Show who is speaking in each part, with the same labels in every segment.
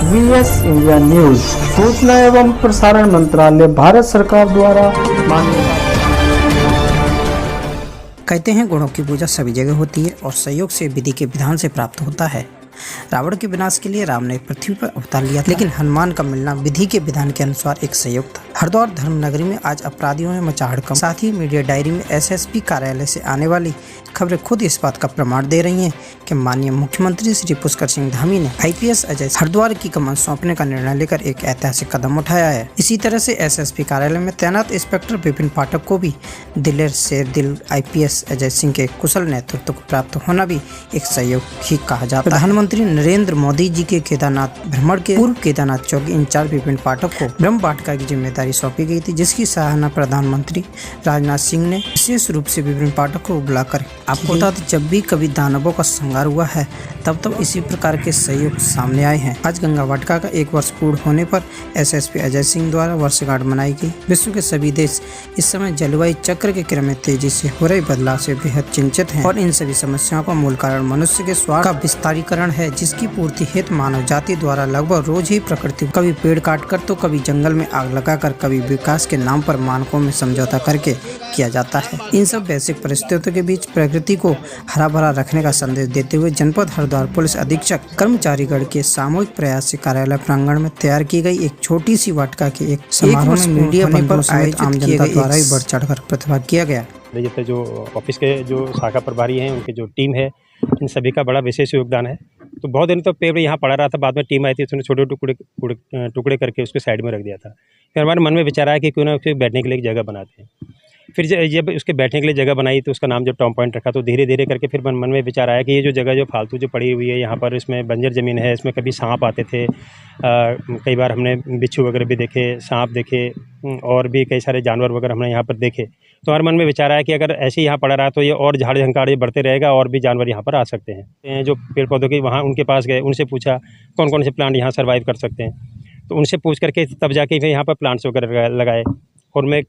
Speaker 1: VS India news, सूचना एवं प्रसारण मंत्रालय, भारत सरकार द्वारा मान्य।
Speaker 2: कहते हैं गुणों की पूजा सभी जगह होती है और संयोग से विधि के विधान से प्राप्त होता है। रावण के विनाश के लिए राम ने पृथ्वी पर अवतार लिया, लेकिन हनुमान का मिलना विधि के विधान के अनुसार एक संयोग था। हरिद्वार धर्म नगरी में आज अपराधियों में मचा हड़कंप। साथ ही मीडिया डायरी में SSP कार्यालय से आने वाली खबरें खुद इस बात का प्रमाण दे रही हैं कि माननीय मुख्यमंत्री श्री पुष्कर सिंह धामी ने IPS अजय हरिद्वार की कमान सौंपने का निर्णय लेकर एक ऐतिहासिक कदम उठाया है। इसी तरह से SSP कार्यालय में तैनात इंस्पेक्टर विपिन पाठक को भी दिलेर शेर दिल IPS अजय सिंह के कुशल नेतृत्व को प्राप्त होना भी एक सहयोग ही कहा जाता है। प्रधानमंत्री नरेंद्र मोदी जी के केदारनाथ भ्रमण के पूर्व केदारनाथ चौकी इंचार्ज विपिन पाठक को ब्रह्म वाटिका की जिम्मेदारी सौंपी गई थी, जिसकी सराहना प्रधानमंत्री राजनाथ सिंह ने विशेष रूप से विपिन पाठक को बुलाकर आपको बता दें, जब भी कभी दानवों का संहार हुआ है तब इसी प्रकार के सहयोग सामने आए हैं। आज गंगा वाटिका का 1 वर्ष पूर्ण होने पर SSP अजय सिंह द्वारा वर्षगांठ मनाई गई। विश्व के सभी देश इस समय जलवायु चक्र के क्रम में तेजी से हो रहे बदलाव से बेहद चिंतित हैं और इन सभी समस्याओं का मूल कारण मनुष्य के स्वार्थ का विस्तारीकरण है, जिसकी पूर्ति हेतु मानव जाति द्वारा लगभग रोज ही प्रकृति कभी पेड़ काटकर तो कभी जंगल में आग लगाकर कभी विकास के नाम पर मानकों में समझौता करके किया जाता है। इन सब वैश्विक परिस्थितियों के बीच प्रकृति को हरा भरा रखने का संदेश देते हुए जनपद हरिद्वार पुलिस अधीक्षक कर्मचारीगण के सामूहिक प्रयास से कार्यालय प्रांगण में तैयार की गई एक छोटी सी वाटिका के एक समारोह में मीडिया पर आयोजित आम जनता द्वारा भी बढ़ चढ़कर प्रतिभाग किया गया।
Speaker 3: जैसे जो ऑफिस के जो शाखा प्रभारी हैं, उनकी जो टीम है, इन सभी का बड़ा विशेष योगदान है। तो बहुत दिन तो पेपर यहाँ पड़ा रहा था, बाद में टीम आई थी, उसने छोटे टुकड़े करके उसको साइड में रख दिया था। फिर हमारे मन में विचार आया कि क्यों ना उसके बैठने के लिए एक जगह बनाते हैं। फिर जब उसके बैठने के लिए जगह बनाई तो उसका नाम जब टॉम पॉइंट रखा, तो धीरे धीरे करके फिर मन में विचार आया कि ये जो जगह जो फालतू जो पड़ी हुई है यहाँ पर, इसमें बंजर ज़मीन है, इसमें कभी सांप आते थे, कई बार हमने बिच्छू वगैरह भी देखे, सांप देखे और भी कई सारे जानवर वगैरह हमने यहाँ पर देखे। तो हमारे मन में विचार आया कि अगर ऐसे ही यहाँ पड़ा रहा तो ये और झाड़ झंकार ये बढ़ते रहेगा और भी जानवर यहाँ पर आ सकते हैं। जो पेड़ पौधों की वहाँ उनके पास गए, उनसे पूछा कौन कौन से प्लांट यहाँ सर्वाइव कर सकते हैं। तो उनसे पूछ करके तब जाके फिर यहाँ पर प्लांट्स वगैरह लगाए। और मैं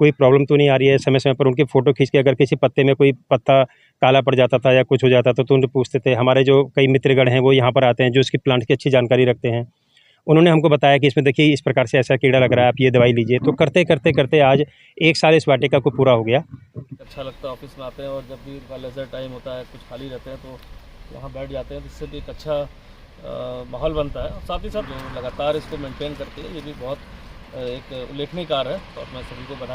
Speaker 3: कोई प्रॉब्लम तो नहीं आ रही है, समय समय पर उनकी फ़ोटो खींच के अगर किसी पत्ते में कोई पत्ता काला पड़ जाता था या कुछ हो जाता था तो उनसे पूछते थे। हमारे जो कई मित्रगण हैं वो यहाँ पर आते हैं जो इसकी प्लांट की अच्छी जानकारी रखते हैं। उन्होंने हमको बताया कि इसमें देखिए इस प्रकार से ऐसा कीड़ा लग रहा है, आप ये दवाई लीजिए। तो करते करते आज 1 साल इस वाटिका को पूरा हो गया।
Speaker 4: अच्छा लगता है, ऑफिस में आते हैं और जब भी उनका लेजर टाइम होता है, कुछ खाली रहते हैं तो वहाँ बैठ जाते हैं, जिससे भी एक अच्छा माहौल बनता है। और साथ ही साथ जो लगातार इसको मेंटेन करती है, ये भी बहुत एक उल्लेखनीय कार्य है। तो मैं सभी को बधाई